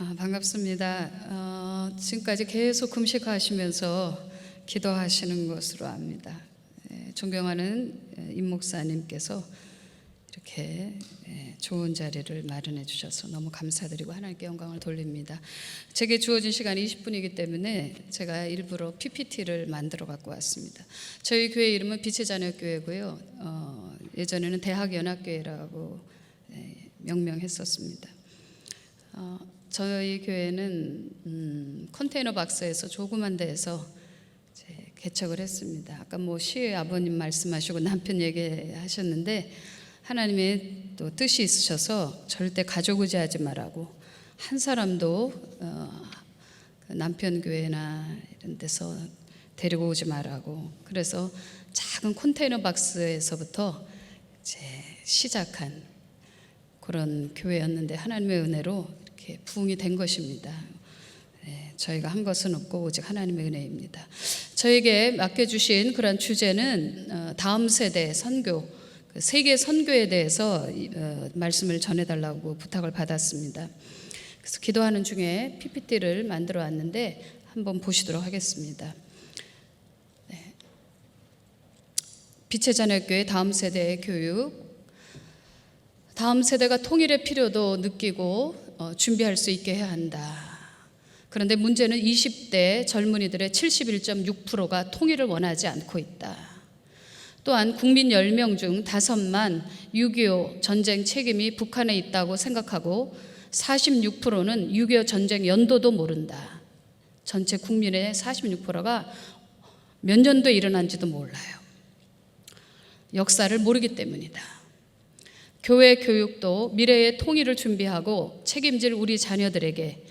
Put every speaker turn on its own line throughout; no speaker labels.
반갑습니다. 지금까지 계속 금식하시면서 기도하시는 것으로 압니다. 존경하는 임 목사님께서 이렇게 좋은 자리를 마련해 주셔서 너무 감사드리고 하나님께 영광을 돌립니다. 제게 주어진 시간이 20분이기 때문에 제가 일부러 PPT를 만들어 갖고 왔습니다. 저희 교회 이름은 빛의 자녀 교회고요. 예전에는 대학연합교회라고 명명했었습니다. 저희 교회는 컨테이너 박스에서 조그만 데에서 개척을 했습니다. 아까 시의 아버님 말씀하시고 남편 얘기하셨는데 하나님의 또 뜻이 있으셔서 절대 가족 의지하지 말라고, 한 사람도 남편 교회나 이런 데서 데리고 오지 말라고, 그래서 작은 컨테이너 박스에서부터 시작한 그런 교회였는데 하나님의 은혜로 이렇게 부흥이 된 것입니다. 저희가 한 것은 없고 오직 하나님의 은혜입니다. 저에게 맡겨주신 그런 주제는 다음 세대 선교, 세계 선교에 대해서 말씀을 전해달라고 부탁을 받았습니다. 그래서 기도하는 중에 PPT를 만들어 왔는데 한번 보시도록 하겠습니다. 빛의 자녀교회 다음 세대의 교육. 다음 세대가 통일의 필요도 느끼고 준비할 수 있게 해야 한다. 그런데 문제는 20대 젊은이들의 71.6%가 통일을 원하지 않고 있다. 또한 국민 10명 중 5만 6.25 전쟁 책임이 북한에 있다고 생각하고 46%는 6.25 전쟁 연도도 모른다. 전체 국민의 46%가 몇 년도에 일어난지도 몰라요. 역사를 모르기 때문이다. 교회 교육도 미래의 통일을 준비하고 책임질 우리 자녀들에게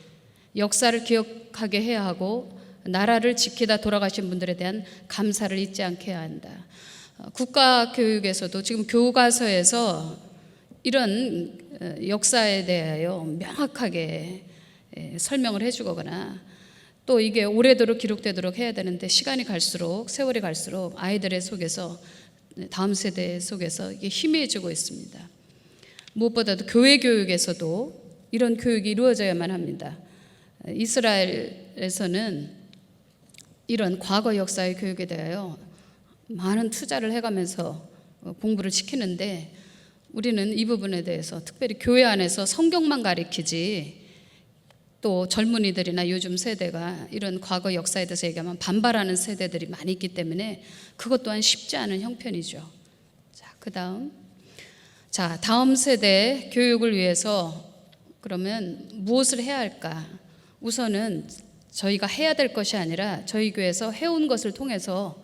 역사를 기억하게 해야 하고 나라를 지키다 돌아가신 분들에 대한 감사를 잊지 않게 해야 한다. 국가교육에서도 지금 교과서에서 이런 역사에 대하여 명확하게 설명을 해주거나 또 이게 오래도록 기록되도록 해야 되는데 시간이 갈수록, 세월이 갈수록 아이들의 속에서, 다음 세대 속에서 이게 희미해지고 있습니다. 무엇보다도 교회 교육에서도 이런 교육이 이루어져야만 합니다. 이스라엘에서는 이런 과거 역사의 교육에 대하여 많은 투자를 해가면서 공부를 시키는데 우리는 이 부분에 대해서 특별히 교회 안에서 성경만 가르치지, 또 젊은이들이나 요즘 세대가 이런 과거 역사에 대해서 얘기하면 반발하는 세대들이 많이 있기 때문에 그것 또한 쉽지 않은 형편이죠. 다음 세대 교육을 위해서 그러면 무엇을 해야 할까? 우선은 저희가 해야 될 것이 아니라 저희 교회에서 해온 것을 통해서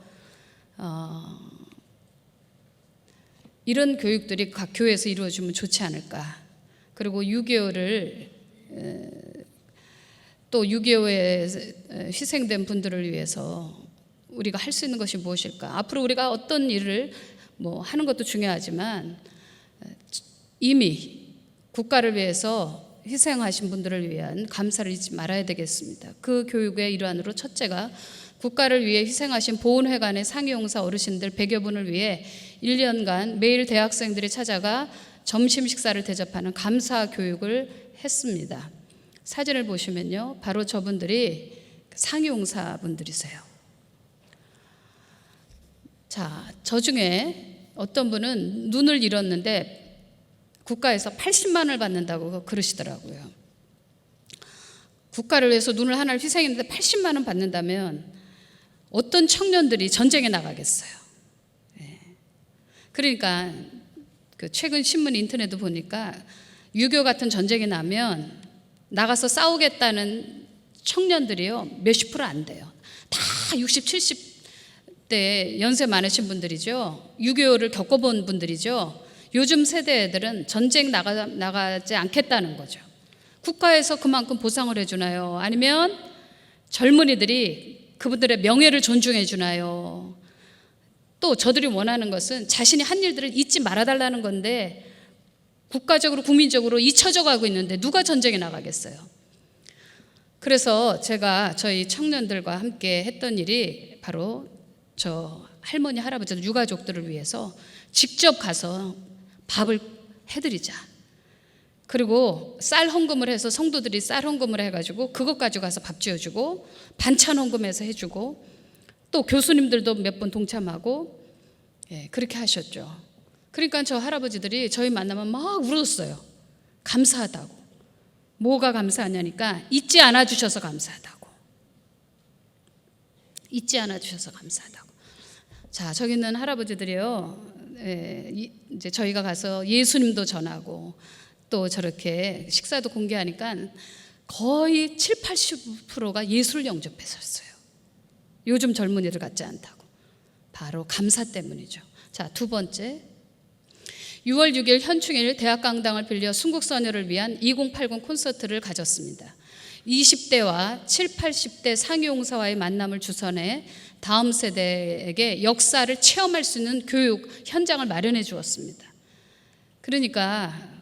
이런 교육들이 각 교회에서 이루어지면 좋지 않을까. 그리고 6.25를 또 6.25에 희생된 분들을 위해서 우리가 할 수 있는 것이 무엇일까? 앞으로 우리가 어떤 일을 하는 것도 중요하지만 이미 국가를 위해서 희생하신 분들을 위한 감사를 잊지 말아야 되겠습니다. 그 교육의 일환으로 첫째가 국가를 위해 희생하신 보훈회관의 상위용사 어르신들 100여 분을 위해 1년간 매일 대학생들이 찾아가 점심 식사를 대접하는 감사 교육을 했습니다. 사진을 보시면요, 바로 저분들이 상위용사 분들이세요. 저 중에 어떤 분은 눈을 잃었는데 국가에서 80만 원을 받는다고 그러시더라고요. 국가를 위해서 눈을 하나를 희생했는데 80만 원 받는다면 어떤 청년들이 전쟁에 나가겠어요. 그러니까 최근 신문 인터넷도 보니까 6.25 같은 전쟁이 나면 나가서 싸우겠다는 청년들이요, 몇십 프로 안 돼요. 다 60, 70대 연세 많으신 분들이죠. 6.25를 겪어본 분들이죠. 요즘 세대 애들은 전쟁 나가지 않겠다는 거죠. 국가에서 그만큼 보상을 해주나요? 아니면 젊은이들이 그분들의 명예를 존중해 주나요? 또 저들이 원하는 것은 자신이 한 일들을 잊지 말아달라는 건데 국가적으로 국민적으로 잊혀져 가고 있는데 누가 전쟁에 나가겠어요? 그래서 제가 저희 청년들과 함께 했던 일이 바로 저 할머니 할아버지들 유가족들을 위해서 직접 가서 밥을 해드리자. 그리고 쌀 헌금을 해서 성도들이 쌀 헌금을 해가지고 그것 가지고 가서 밥 지어주고 반찬 헌금해서 해주고 또 교수님들도 몇 번 동참하고 그렇게 하셨죠. 그러니까 저 할아버지들이 저희 만나면 막 울었어요. 감사하다고. 뭐가 감사하냐니까 잊지 않아 주셔서 감사하다고. 잊지 않아 주셔서 감사하다고. 자, 저기 있는 할아버지들이요. 이제 저희가 가서 예수님도 전하고 또 저렇게 식사도 공개하니까 거의 7, 80%가 예수를 영접했었어요. 요즘 젊은이들 같지 않다고. 바로 감사 때문이죠. 자, 두 번째, 6월 6일 현충일 대학강당을 빌려 순국선열을 위한 2080 콘서트를 가졌습니다. 20대와 7, 80대 상용사와의 만남을 주선해 다음 세대에게 역사를 체험할 수 있는 교육 현장을 마련해 주었습니다. 그러니까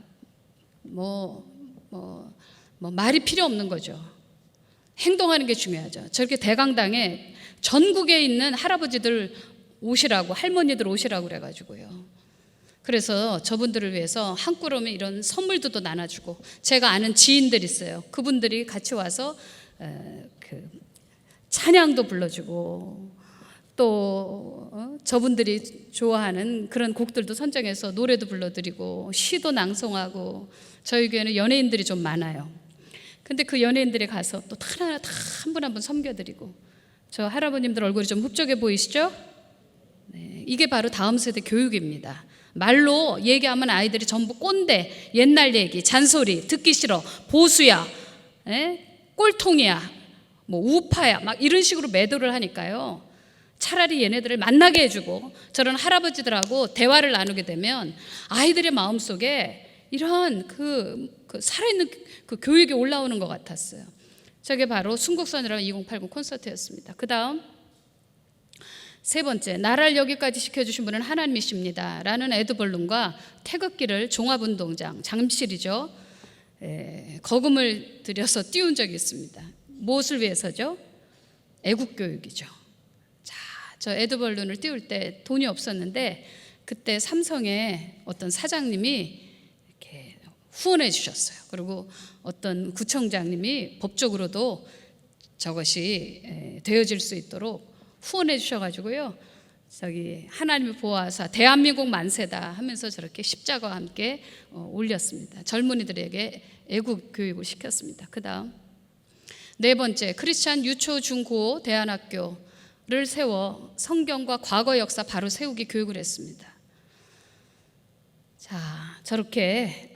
말이 필요 없는 거죠. 행동하는 게 중요하죠. 저렇게 대강당에 전국에 있는 할아버지들 오시라고, 할머니들 오시라고 그래가지고요. 그래서 저분들을 위해서 한 꾸러미 이런 선물도 나눠주고, 제가 아는 지인들 있어요. 그분들이 같이 와서 찬양도 불러주고, 또 저분들이 좋아하는 그런 곡들도 선정해서 노래도 불러드리고 시도 낭송하고. 저희 교회는 연예인들이 좀 많아요. 근데 그 연예인들이 가서 또 하나 다 한 분 한 분 섬겨드리고. 저 할아버님들 얼굴이 좀 흡족해 보이시죠? 네, 이게 바로 다음 세대 교육입니다. 말로 얘기하면 아이들이 전부 꼰대, 옛날 얘기, 잔소리, 듣기 싫어, 보수야, 꼴통이야, 뭐 우파야, 막 이런 식으로 매도를 하니까요. 차라리 얘네들을 만나게 해주고 저런 할아버지들하고 대화를 나누게 되면 아이들의 마음속에 이런 그 살아있는 그 교육이 올라오는 것 같았어요. 저게 바로 순국선이라는 2080 콘서트였습니다. 그 다음 세 번째, 나라를 여기까지 시켜주신 분은 하나님이십니다 라는 에드벌룬과 태극기를 종합운동장, 잠실이죠, 거금을 들여서 띄운 적이 있습니다. 무엇을 위해서죠? 애국교육이죠. 자, 저 에드벌룬을 띄울 때 돈이 없었는데 그때 삼성의 어떤 사장님이 이렇게 후원해 주셨어요. 그리고 어떤 구청장님이 법적으로도 저것이 되어질 수 있도록 후원해 주셔가지고요. 저기 하나님의 보호하사 대한민국 만세다 하면서 저렇게 십자가와 함께 올렸습니다. 젊은이들에게 애국 교육을 시켰습니다. 그 다음 네 번째, 크리스찬 유초 중고 대안학교를 세워 성경과 과거 역사 바로 세우기 교육을 했습니다. 자, 저렇게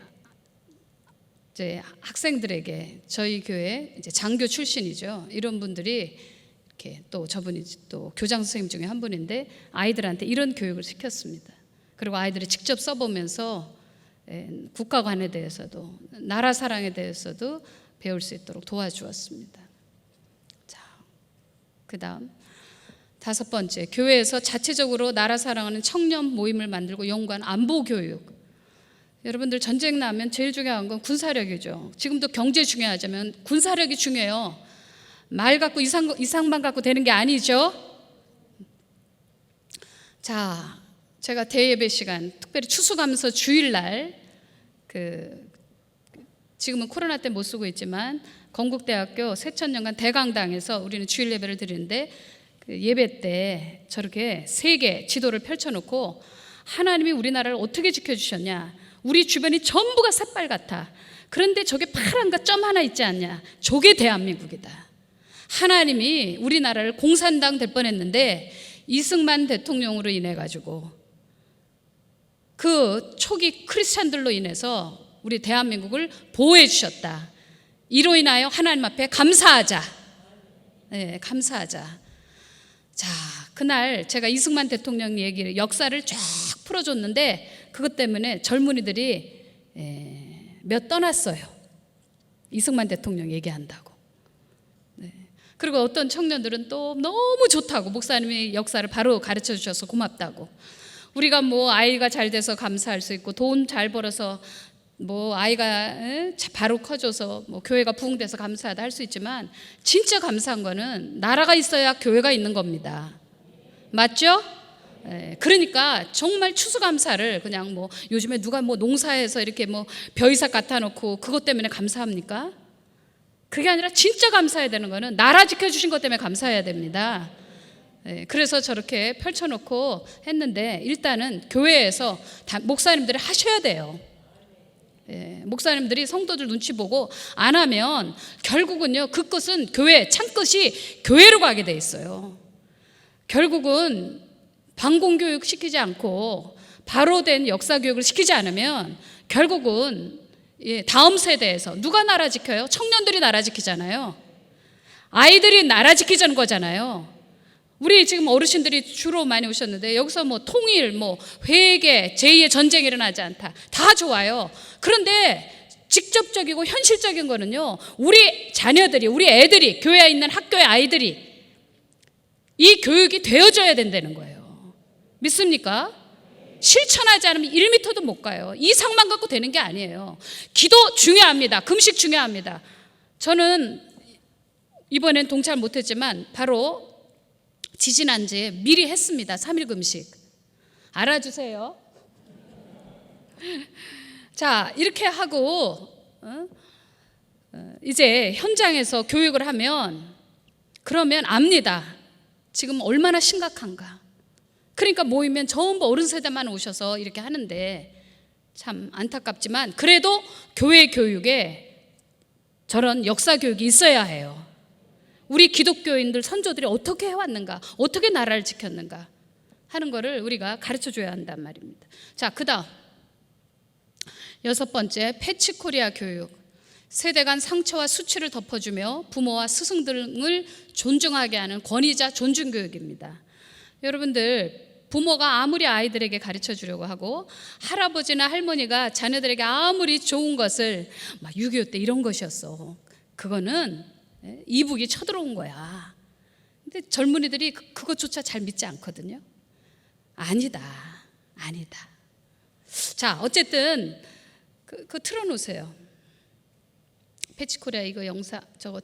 이제 학생들에게 저희 교회 이제 장교 출신이죠. 이런 분들이 이렇게 또 저분이 또 교장 선생님 중에 한 분인데 아이들한테 이런 교육을 시켰습니다. 그리고 아이들이 직접 써보면서 국가관에 대해서도 나라 사랑에 대해서도 배울 수 있도록 도와주었습니다. 자, 그 다음 다섯 번째, 교회에서 자체적으로 나라 사랑하는 청년 모임을 만들고 연구한 안보 교육. 여러분들 전쟁 나면 제일 중요한 건 군사력이죠. 지금도 경제 중요하자면 군사력이 중요해요. 말 갖고 이상만 갖고 되는 게 아니죠. 자, 제가 대예배 시간, 특별히 추수감사 주일날 지금은 코로나 때문에 못 쓰고 있지만 건국대학교 새천년간 대강당에서 우리는 주일 예배를 드리는데 그 예배 때 저렇게 세계 지도를 펼쳐놓고 하나님이 우리나라를 어떻게 지켜주셨냐, 우리 주변이 전부가 새빨갛다, 그런데 저게 파란가 점 하나 있지 않냐, 저게 대한민국이다. 하나님이 우리나라를 공산당 될 뻔했는데 이승만 대통령으로 인해 가지고 그 초기 크리스찬들로 인해서 우리 대한민국을 보호해 주셨다. 이로 인하여 하나님 앞에 감사하자. 네, 감사하자. 자, 그날 제가 이승만 대통령 얘기를, 역사를 쫙 풀어줬는데 그것 때문에 젊은이들이 몇 떠났어요. 이승만 대통령 얘기한다고. 네. 그리고 어떤 청년들은 또 너무 좋다고, 목사님이 역사를 바로 가르쳐 주셔서 고맙다고. 우리가 뭐 아이가 잘 돼서 감사할 수 있고 돈 잘 벌어서 뭐 아이가 바로 커져서 뭐 교회가 부흥돼서 감사하다 할 수 있지만 진짜 감사한 거는 나라가 있어야 교회가 있는 겁니다. 맞죠? 그러니까 정말 추수감사를 그냥 뭐 요즘에 누가 뭐 농사해서 이렇게 뭐 벼이삭 갖다 놓고 그것 때문에 감사합니까? 그게 아니라 진짜 감사해야 되는 거는 나라 지켜주신 것 때문에 감사해야 됩니다. 그래서 저렇게 펼쳐놓고 했는데 일단은 교회에서 목사님들이 하셔야 돼요. 목사님들이 성도들 눈치 보고 안 하면 결국은요, 그 끝은 교회, 창끝이 교회로 가게 돼 있어요. 결국은 방공교육 시키지 않고 바로 된 역사교육을 시키지 않으면 결국은 다음 세대에서 누가 나라 지켜요? 청년들이 나라 지키잖아요. 아이들이 나라 지키자는 거잖아요. 우리 지금 어르신들이 주로 많이 오셨는데 여기서 뭐 통일, 뭐 회계, 제2의 전쟁이 일어나지 않다. 다 좋아요. 그런데 직접적이고 현실적인 거는요, 우리 자녀들이, 우리 애들이, 교회에 있는 학교의 아이들이 이 교육이 되어져야 된다는 거예요. 믿습니까? 실천하지 않으면 1m도 못 가요. 이상만 갖고 되는 게 아니에요. 기도 중요합니다. 금식 중요합니다. 저는 이번엔 동참 못했지만 바로 지지난주에 미리 했습니다. 3일 금식. 알아주세요. 자, 이렇게 하고 이제 현장에서 교육을 하면 그러면 압니다. 지금 얼마나 심각한가. 그러니까 모이면 전부 어른 세대만 오셔서 이렇게 하는데 참 안타깝지만 그래도 교회 교육에 저런 역사 교육이 있어야 해요. 우리 기독교인들 선조들이 어떻게 해왔는가, 어떻게 나라를 지켰는가 하는 거를 우리가 가르쳐줘야 한단 말입니다. 자, 그 다음 6번째, 패치코리아 교육. 세대 간 상처와 수치를 덮어주며 부모와 스승 등을 존중하게 하는 권위자 존중 교육입니다. 여러분들, 부모가 아무리 아이들에게 가르쳐 주려고 하고 할아버지나 할머니가 자녀들에게 아무리 좋은 것을 막 6.25 때 이런 것이었어, 그거는 이북이 쳐들어온 거야. 근데 젊은이들이 그것조차 잘 믿지 않거든요. 아니다. 자, 어쨌든 그 틀어놓으세요. 패치코리아 이거 영상 저거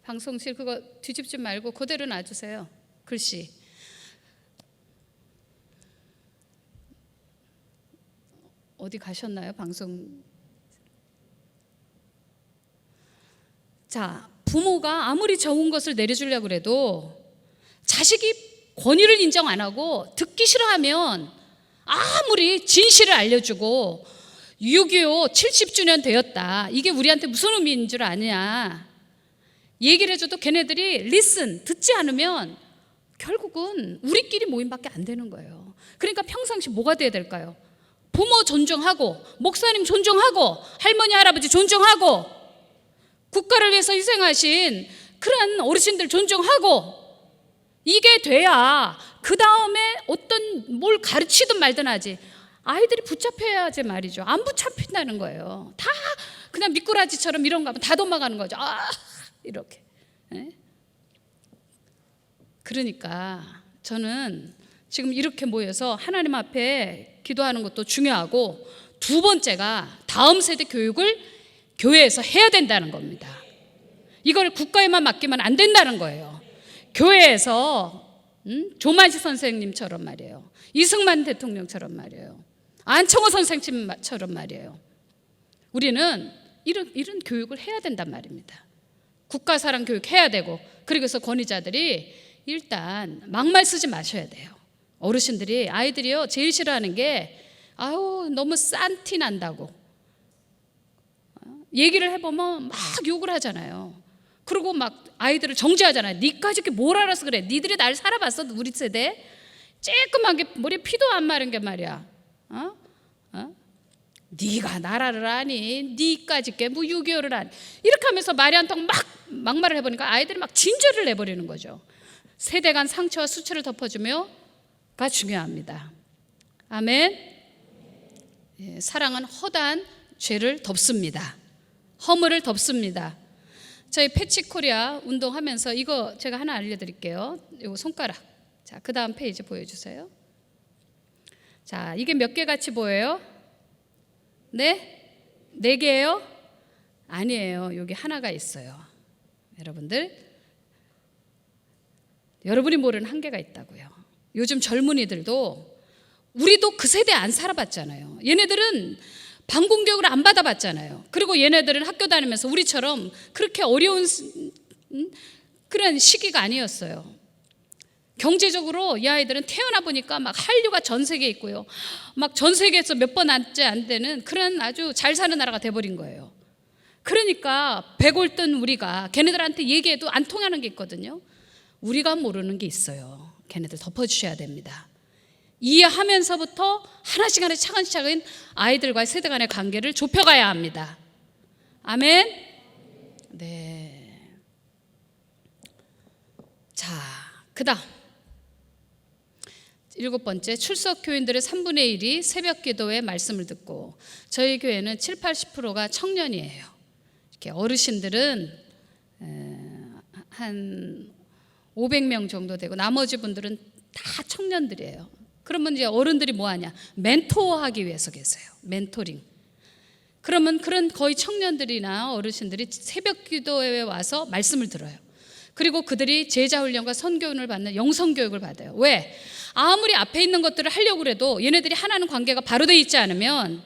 방송실 그거 뒤집지 말고 그대로 놔주세요. 글씨. 어디 가셨나요? 방송. 자, 부모가 아무리 좋은 것을 내려주려고 그래도 자식이 권위를 인정 안 하고 듣기 싫어하면 아무리 진실을 알려주고 6.25 70주년 되었다, 이게 우리한테 무슨 의미인 줄 아냐 얘기를 해줘도 걔네들이 듣지 않으면 결국은 우리끼리 모임밖에 안 되는 거예요. 그러니까 평상시 뭐가 돼야 될까요? 부모 존중하고 목사님 존중하고 할머니 할아버지 존중하고 국가를 위해서 희생하신 그런 어르신들 존중하고, 이게 돼야 그 다음에 어떤 뭘 가르치든 말든 하지. 아이들이 붙잡혀야지 말이죠. 안 붙잡힌다는 거예요. 다 그냥 미꾸라지처럼 이런 거 하면 다 도망가는 거죠. 이렇게. 그러니까 저는 지금 이렇게 모여서 하나님 앞에 기도하는 것도 중요하고, 두 번째가 다음 세대 교육을 교회에서 해야 된다는 겁니다. 이걸 국가에만 맡기면 안 된다는 거예요. 교회에서 조만식 선생님처럼 말이에요, 이승만 대통령처럼 말이에요, 안청호 선생님처럼 말이에요, 우리는 이런 교육을 해야 된단 말입니다. 국가사랑 교육 해야 되고, 그리고서 권위자들이 일단 막말 쓰지 마셔야 돼요. 어르신들이, 아이들이요 제일 싫어하는 게 너무 싼 티 난다고 얘기를 해보면 막 욕을 하잖아요. 그리고 막 아이들을 정죄하잖아요. 니까지 이렇게 뭘 알아서 그래. 니들이 날 살아봤어? 우리 세대 쬐끔하게 머리에 피도 안 마른 게 말이야. 네가 나라를 아니? 니까지 게 뭐 6.25를 아니? 이렇게 하면서 말이 안 통하고 막말을 해보니까 아이들이 막 진죄를 내버리는 거죠. 세대 간 상처와 수치를 덮어주며가 중요합니다. 아멘. 사랑은 허다한 죄를 덮습니다. 허물을 덮습니다. 저희 패치코리아 운동하면서 이거 제가 하나 알려드릴게요. 이거 손가락. 자, 그 다음 페이지 보여주세요. 자, 이게 몇 개 같이 보여요? 네? 4개예요? 아니에요. 여기 하나가 있어요. 여러분들, 여러분이 모르는 한계가 있다고요. 요즘 젊은이들도 우리도 그 세대 안 살아봤잖아요. 얘네들은 방공교육을 안 받아봤잖아요. 그리고 얘네들은 학교 다니면서 우리처럼 그렇게 어려운 그런 시기가 아니었어요. 경제적으로 이 아이들은 태어나 보니까 막 한류가 전 세계에 있고요. 막 전 세계에서 몇 번 안 되는 그런 아주 잘 사는 나라가 돼버린 거예요. 그러니까 백올뜬 우리가 걔네들한테 얘기해도 안 통하는 게 있거든요. 우리가 모르는 게 있어요. 걔네들 덮어주셔야 됩니다. 이해하면서부터 하나씩 차근차근 아이들과의 세대 간의 관계를 좁혀가야 합니다. 아멘? 네. 자, 그 다음 7번째, 출석 교인들의 3분의 1이 새벽 기도의 말씀을 듣고, 저희 교회는 70~80%가 청년이에요. 이렇게 어르신들은 한 500명 정도 되고 나머지 분들은 다 청년들이에요. 그러면 이제 어른들이 뭐 하냐? 멘토하기 위해서 계세요. 멘토링. 그러면 그런 거의 청년들이나 어르신들이 새벽 기도회에 와서 말씀을 들어요. 그리고 그들이 제자훈련과 선교훈을 받는 영성교육을 받아요. 왜? 아무리 앞에 있는 것들을 하려고 해도 얘네들이 하나는 관계가 바로 돼 있지 않으면,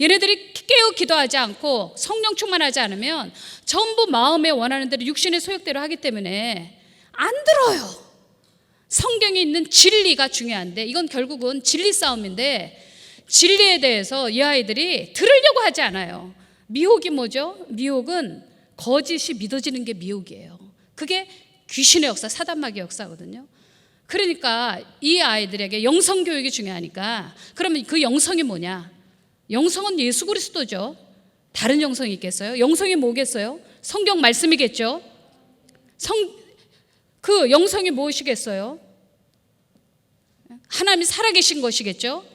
얘네들이 깨어 기도하지 않고 성령 충만하지 않으면 전부 마음에 원하는 대로 육신의 소욕대로 하기 때문에 안 들어요. 성경에 있는 진리가 중요한데 이건 결국은 진리 싸움인데, 진리에 대해서 이 아이들이 들으려고 하지 않아요. 미혹이 뭐죠? 미혹은 거짓이 믿어지는 게 미혹이에요. 그게 귀신의 역사, 사단마귀의 역사거든요. 그러니까 이 아이들에게 영성교육이 중요하니까, 그러면 그 영성이 뭐냐? 영성은 예수 그리스도죠. 다른 영성이 있겠어요? 영성이 뭐겠어요? 성경 말씀이겠죠. 그 영성이 무엇이겠어요? 하나님이 살아계신 것이겠죠.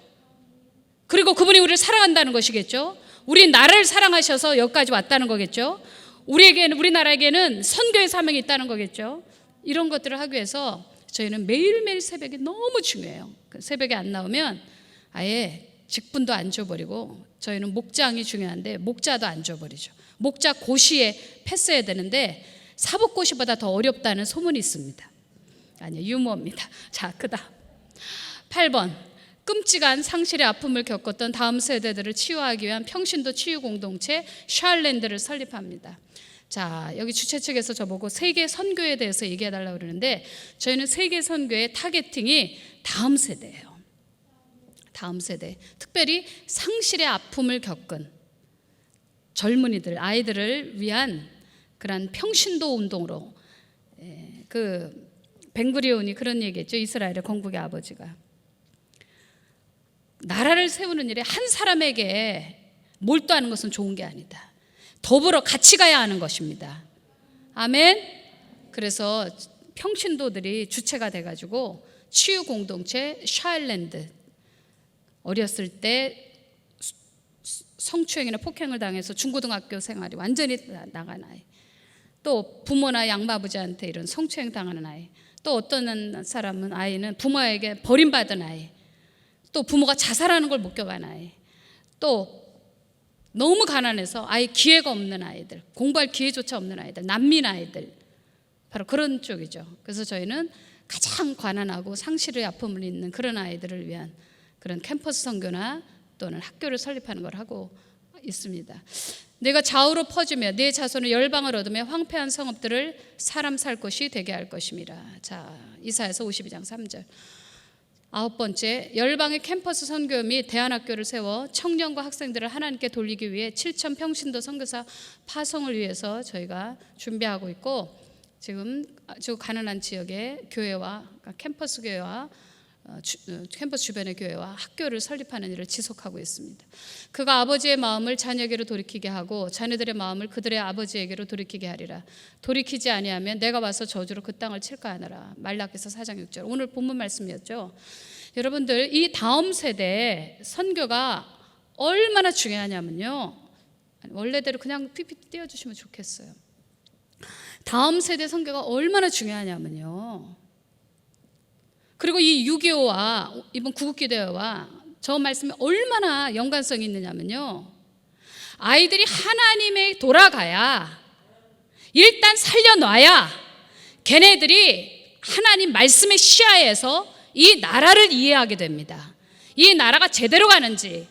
그리고 그분이 우리를 사랑한다는 것이겠죠. 우리 나라를 사랑하셔서 여기까지 왔다는 거겠죠. 우리나라에게는 선교의 사명이 있다는 거겠죠. 이런 것들을 하기 위해서 저희는 매일매일 새벽이 너무 중요해요. 새벽에 안 나오면 아예 직분도 안 줘버리고, 저희는 목장이 중요한데 목자도 안 줘버리죠. 목자 고시에 패스해야 되는데 사법고시보다 더 어렵다는 소문이 있습니다. 아니요, 유머입니다. 자, 그다음 8번, 끔찍한 상실의 아픔을 겪었던 다음 세대들을 치유하기 위한 평신도 치유 공동체 샬랜드를 설립합니다. 자, 여기 주최 측에서 저보고 세계 선교에 대해서 얘기해달라고 그러는데, 저희는 세계 선교의 타겟팅이 다음 세대예요. 다음 세대, 특별히 상실의 아픔을 겪은 젊은이들, 아이들을 위한 그런 평신도 운동으로, 그 벵구리온이 그런 얘기했죠. 이스라엘의 건국의 아버지가 나라를 세우는 일에 한 사람에게 몰두하는 것은 좋은 게 아니다. 더불어 같이 가야 하는 것입니다. 아멘. 그래서 평신도들이 주체가 돼가지고 치유 공동체 샤일랜드, 어렸을 때 성추행이나 폭행을 당해서 중고등학교 생활이 완전히 나간 아이, 또 부모나 양마부자한테 이런 성추행 당하는 아이, 또 어떤 사람은 아이는 부모에게 버림받은 아이, 또 부모가 자살하는 걸 목격한 아이, 또 너무 가난해서 아예 기회가 없는 아이들, 공부할 기회조차 없는 아이들, 난민 아이들, 바로 그런 쪽이죠. 그래서 저희는 가장 가난하고 상실의 아픔을 있는 그런 아이들을 위한 그런 캠퍼스 선교나 또는 학교를 설립하는 걸 하고 있습니다. 내가 좌우로 퍼지며 내 자손의 열방을 얻으며 황폐한 성읍들을 사람 살 곳이 되게 할 것임이라. 자, 이사야서 52장 3절. 9번째, 열방의 캠퍼스 선교 및 대안학교를 세워 청년과 학생들을 하나님께 돌리기 위해 7천 평신도 선교사 파송을 위해서 저희가 준비하고 있고, 지금 아주 가난한 지역의 교회와 캠퍼스 교회와 캠퍼스 주변의 교회와 학교를 설립하는 일을 지속하고 있습니다. 그가 아버지의 마음을 자녀에게로 돌이키게 하고 자녀들의 마음을 그들의 아버지에게로 돌이키게 하리라. 돌이키지 아니하면 내가 와서 저주로 그 땅을 칠까 하노라. 말라기서 4장 6절. 오늘 본문 말씀이었죠. 여러분들, 이 다음 세대 선교가 얼마나 중요하냐면요, 원래대로 그냥 PPT 띄워주시면 좋겠어요. 다음 세대 선교가 얼마나 중요하냐면요, 그리고 이 6.25와 이번 구국기도회와 저 말씀이 얼마나 연관성이 있느냐면요, 아이들이 하나님에 돌아가야, 일단 살려놔야 걔네들이 하나님 말씀의 시야에서 이 나라를 이해하게 됩니다. 이 나라가 제대로 가는지,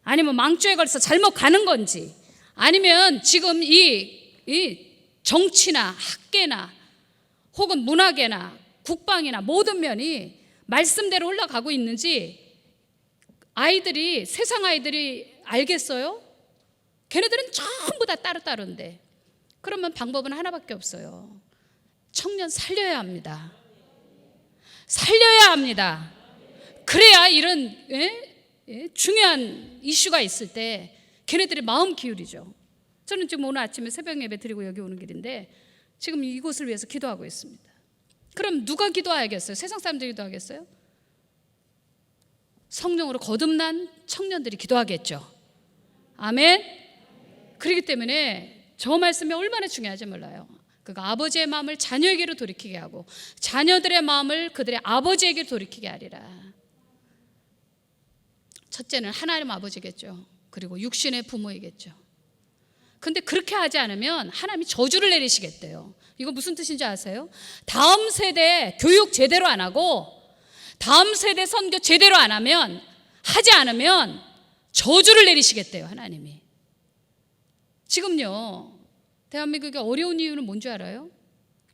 아니면 망조에 걸려서 잘못 가는 건지, 아니면 지금 이 정치나 학계나 혹은 문화계나 국방이나 모든 면이 말씀대로 흘러가고 있는지 아이들이, 세상 아이들이 알겠어요? 걔네들은 전부 다 따로따로인데. 그러면 방법은 하나밖에 없어요. 청년 살려야 합니다. 살려야 합니다. 그래야 이런 중요한 이슈가 있을 때 걔네들이 마음 기울이죠. 저는 지금 오늘 아침에 새벽 예배 드리고 여기 오는 길인데 지금 이곳을 위해서 기도하고 있습니다. 그럼 누가 기도하겠어요? 세상 사람들이 기도하겠어요? 성령으로 거듭난 청년들이 기도하겠죠. 아멘. 그렇기 때문에 저 말씀이 얼마나 중요한지 몰라요. 그가 아버지의 마음을 자녀에게로 돌이키게 하고 자녀들의 마음을 그들의 아버지에게 돌이키게 하리라. 첫째는 하나님 아버지겠죠. 그리고 육신의 부모이겠죠. 근데 그렇게 하지 않으면 하나님이 저주를 내리시겠대요. 이거 무슨 뜻인지 아세요? 다음 세대 교육 제대로 안 하고 다음 세대 선교 제대로 안 하면, 하지 않으면 저주를 내리시겠대요, 하나님이. 지금요, 대한민국이 어려운 이유는 뭔지 알아요?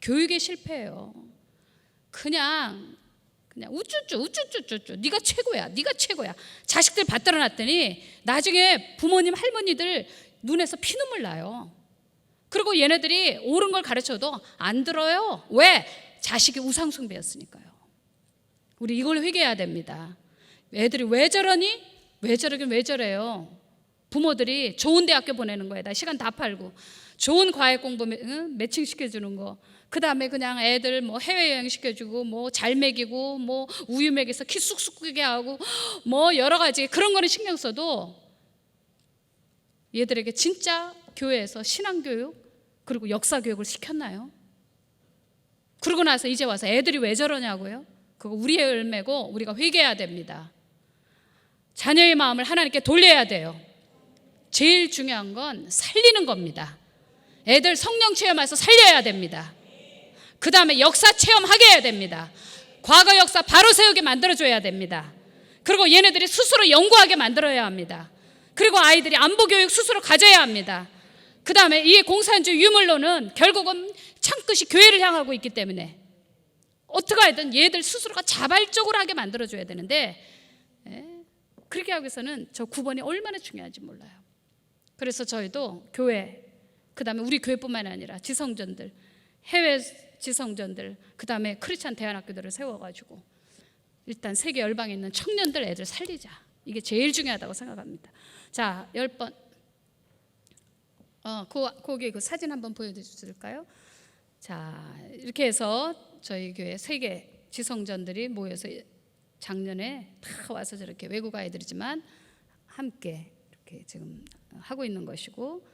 교육의 실패예요. 그냥 우쭈쭈 네가 최고야. 자식들 받들어 놨더니 나중에 부모님 할머니들 눈에서 피눈물 나요. 그리고 얘네들이 옳은 걸 가르쳐도 안 들어요. 왜? 자식이 우상숭배였으니까요. 우리 이걸 회개해야 됩니다. 애들이 왜 저러니? 왜 저러긴 왜 저래요? 부모들이 좋은 대학교 보내는 거에다 시간 다 팔고 좋은 과외 공부 매칭 시켜주는 거, 그 다음에 그냥 애들 뭐 해외여행 시켜주고 뭐 잘 먹이고 뭐 우유 먹여서 키 쑥쑥 크게 하고 뭐 여러 가지 그런 거는 신경 써도 얘들에게 진짜 교회에서 신앙교육 그리고 역사교육을 시켰나요? 그러고 나서 이제 와서 애들이 왜 저러냐고요? 그거 우리의 열매고 우리가 회개해야 됩니다. 자녀의 마음을 하나님께 돌려야 돼요. 제일 중요한 건 살리는 겁니다. 애들 성령 체험해서 살려야 됩니다. 그 다음에 역사 체험하게 해야 됩니다. 과거 역사 바로 세우게 만들어줘야 됩니다. 그리고 얘네들이 스스로 연구하게 만들어야 합니다. 그리고 아이들이 안보교육 스스로 가져야 합니다. 그 다음에 이 공산주의 유물론은 결국은 창끝이 교회를 향하고 있기 때문에 어떻게 하든 얘들 스스로가 자발적으로 하게 만들어줘야 되는데, 그렇게 하기 위해서는 저 9번이 얼마나 중요한지 몰라요. 그래서 저희도 교회, 그 다음에 우리 교회뿐만 아니라 지성전들, 해외 지성전들, 그 다음에 크리스찬 대안학교들을 세워가지고 일단 세계 열방에 있는 청년들 애들 살리자. 이게 제일 중요하다고 생각합니다. 자, 10번. 거기 그 사진 한번 보여주실까요? 자, 이렇게 해서 저희 교회 세계 지성전들이 모여서 작년에 다 와서 저렇게 외국 아이들이지만 함께 이렇게 지금 하고 있는 것이고,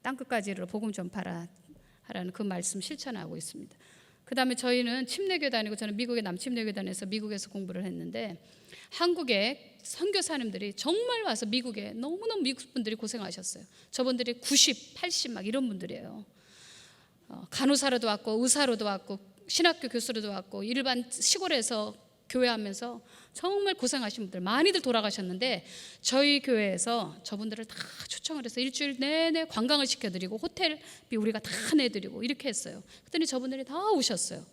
땅끝까지로 복음 전파라 하라는 그 말씀 실천하고 있습니다. 그 다음에 저희는 침례교 다니고, 저는 미국의 남침례교 다녀서 미국에서 공부를 했는데 한국의 선교사님들이 정말 와서 미국에 너무너무 미국 분들이 고생하셨어요. 저분들이 90, 80 막 이런 분들이에요. 간호사로도 왔고 의사로도 왔고 신학교 교수로도 왔고 일반 시골에서 교회하면서 정말 고생하신 분들 많이들 돌아가셨는데 저희 교회에서 저분들을 다 초청을 해서 일주일 내내 관광을 시켜드리고 호텔비 우리가 다 내드리고 이렇게 했어요. 그랬더니 저분들이 다 오셨어요.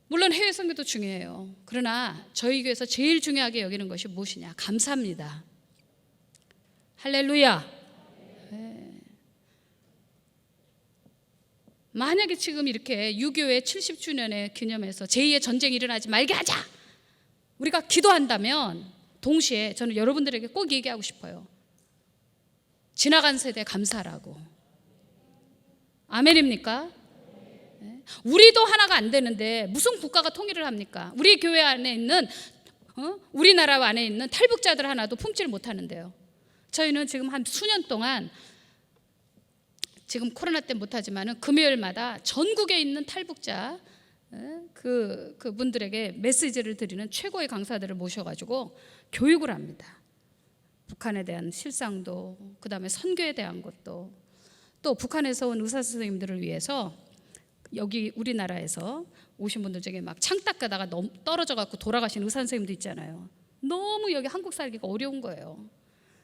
물론 해외 선교도 중요해요. 그러나 저희 교회에서 제일 중요하게 여기는 것이 무엇이냐? 감사합니다. 할렐루야. 네. 만약에 지금 이렇게 유교의 70주년에 기념해서 제2의 전쟁이 일어나지 말게 하자, 우리가 기도한다면 동시에 저는 여러분들에게 꼭 얘기하고 싶어요. 지나간 세대 감사라고. 아멘입니까? 네. 우리도 하나가 안 되는데 무슨 국가가 통일을 합니까? 우리 교회 안에 있는 우리나라 안에 있는 탈북자들 하나도 품지를 못하는데요. 저희는 지금 한 수년 동안, 지금 코로나 때문에 못하지만 금요일마다 전국에 있는 탈북자 그분들에게 메시지를 드리는 최고의 강사들을 모셔가지고 교육을 합니다. 북한에 대한 실상도, 그 다음에 선교에 대한 것도, 또 북한에서 온 의사 선생님들을 위해서 여기 우리나라에서 오신 분들 중에 막 창 닦다가 떨어져 갖고 돌아가신 의사 선생님도 있잖아요. 너무 여기 한국 살기가 어려운 거예요.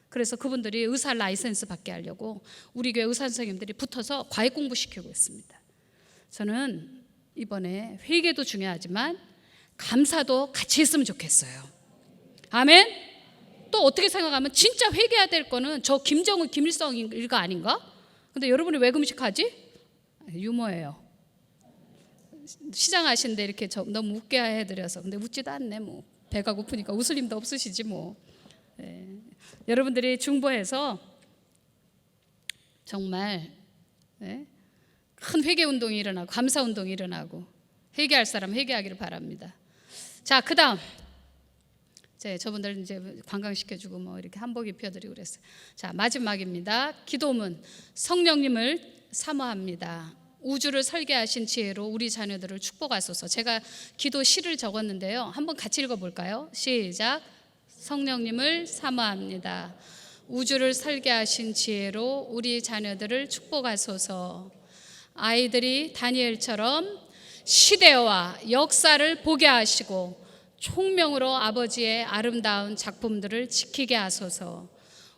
그래서 그분들이 의사 라이센스 받게 하려고 우리 교회 의사 선생님들이 붙어서 과외 공부 시키고 있습니다. 저는 이번에 회개도 중요하지만 감사도 같이 했으면 좋겠어요. 아멘. 또 어떻게 생각하면 진짜 회개해야 될 거는 저 김정은 김일성 일가 아닌가? 근데 여러분이 왜 금식하지? 유머예요. 시장하신데 이렇게 너무 웃게 해드려서. 근데 웃지도 않네. 뭐 배가 고프니까 웃을 힘도 없으시지 뭐. 여러분들이 중보해서 정말 큰 회개 운동이 일어나고 감사 운동이 일어나고 회개할 사람 회개하기를 바랍니다. 자, 그다음 저분들 이제 관광시켜주고 뭐 이렇게 한복 입혀드리고 그랬어요. 자, 마지막입니다. 기도문. 성령님을 사모합니다. 우주를 설계하신 지혜로 우리 자녀들을 축복하소서. 제가 기도 시를 적었는데요. 한번 같이 읽어볼까요? 시작. 성령님을 사모합니다. 우주를 설계하신 지혜로 우리 자녀들을 축복하소서. 아이들이 다니엘처럼 시대와 역사를 보게 하시고 총명으로 아버지의 아름다운 작품들을 지키게 하소서.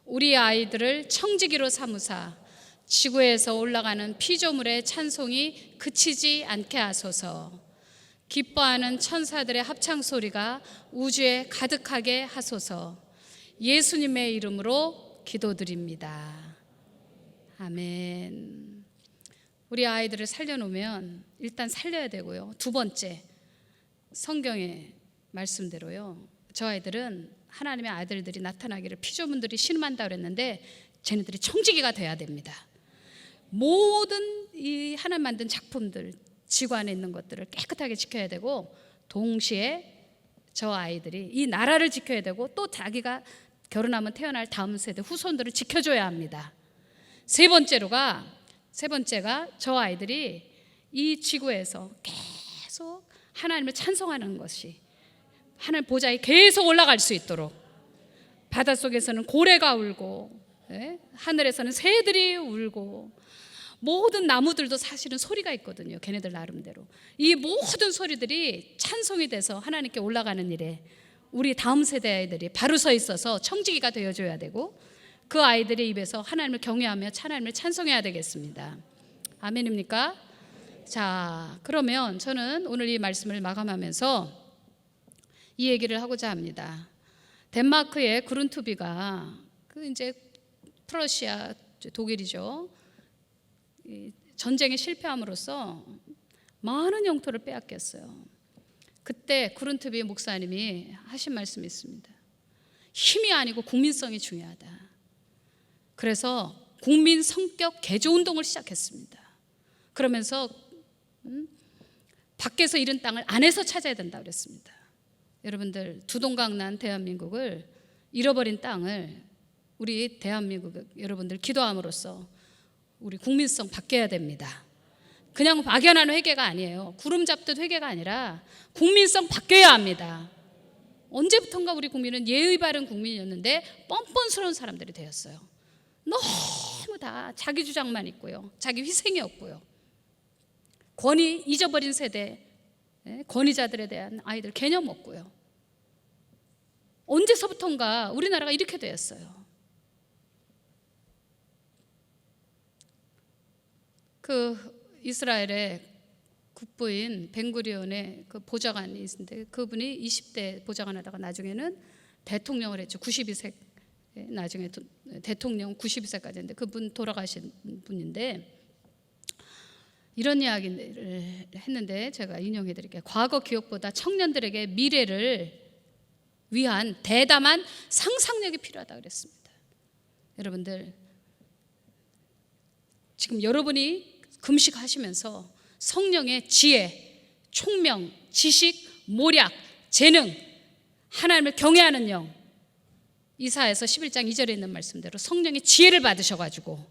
우리 아이들을 청지기로 삼으사 지구에서 올라가는 피조물의 찬송이 그치지 않게 하소서. 기뻐하는 천사들의 합창 소리가 우주에 가득하게 하소서. 예수님의 이름으로 기도드립니다. 아멘. 우리 아이들을 살려놓으면 일단 살려야 되고요. 두 번째, 성경의 말씀대로요. 저 아이들은 하나님의 아들들이 나타나기를 피조물들이 신음한다 그랬는데 쟤네들이 청지기가 돼야 됩니다. 모든 이 하나님 만든 작품들, 지구 안에 있는 것들을 깨끗하게 지켜야 되고 동시에 저 아이들이 이 나라를 지켜야 되고 또 자기가 결혼하면 태어날 다음 세대 후손들을 지켜줘야 합니다. 세 번째가 저 아이들이 이 지구에서 계속 하나님을 찬송하는 것이 하나님 보좌에 계속 올라갈 수 있도록, 바닷속에서는 고래가 울고 하늘에서는 새들이 울고 모든 나무들도 사실은 소리가 있거든요. 걔네들 나름대로 이 모든 소리들이 찬송이 돼서 하나님께 올라가는 일에 우리 다음 세대 아이들이 바로 서 있어서 청지기가 되어줘야 되고 그 아이들의 입에서 하나님을 경외하며 하나님을 찬송해야 되겠습니다. 아멘입니까? 자, 그러면 저는 오늘 이 말씀을 마감하면서 이 얘기를 하고자 합니다. 덴마크의 그룬투비가 이제 프러시아 독일이죠. 전쟁에 실패함으로써 많은 영토를 빼앗겼어요. 그때 그룬투비 목사님이 하신 말씀이 있습니다. 힘이 아니고 국민성이 중요하다. 그래서 국민 성격 개조 운동을 시작했습니다. 그러면서 밖에서 잃은 땅을 안에서 찾아야 된다 그랬습니다. 여러분들 두동강 난 대한민국을 잃어버린 땅을 우리 대한민국 여러분들 기도함으로써 우리 국민성 바뀌어야 됩니다. 그냥 막연한 회개가 아니에요. 구름 잡듯 회개가 아니라 국민성 바뀌어야 합니다. 언제부턴가 우리 국민은 예의 바른 국민이었는데 뻔뻔스러운 사람들이 되었어요. 너무 다 자기 주장만 있고요. 자기 희생이 없고요. 권위 잊어버린 세대, 권위자들에 대한 아이들 개념 없고요. 언제서부턴가 우리나라가 이렇게 되었어요. 이스라엘의 국부인 벤구리온의 그 보좌관이 있는데 그분이 20대 보좌관 하다가 나중에는 대통령을 했죠. 92세 나중에 대통령 92세까지 했는데 그분 돌아가신 분인데 이런 이야기를 했는데 제가 인용해 드릴게요. 과거 기억보다 청년들에게 미래를 위한 대담한 상상력이 필요하다 그랬습니다. 여러분들 지금 여러분이 금식하시면서 성령의 지혜, 총명, 지식, 모략, 재능, 하나님을 경외하는 영, 이사야서 11장 2절에 있는 말씀대로 성령의 지혜를 받으셔가지고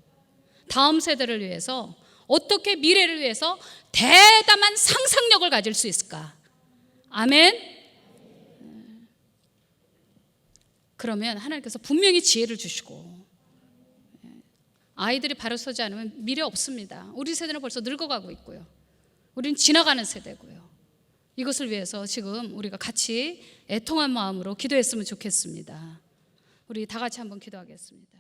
다음 세대를 위해서 어떻게 미래를 위해서 대담한 상상력을 가질 수 있을까? 아멘. 그러면 하나님께서 분명히 지혜를 주시고 아이들이 바로 서지 않으면 미래 없습니다. 우리 세대는 벌써 늙어가고 있고요. 우리는 지나가는 세대고요. 이것을 위해서 지금 우리가 같이 애통한 마음으로 기도했으면 좋겠습니다. 우리 다 같이 한번 기도하겠습니다.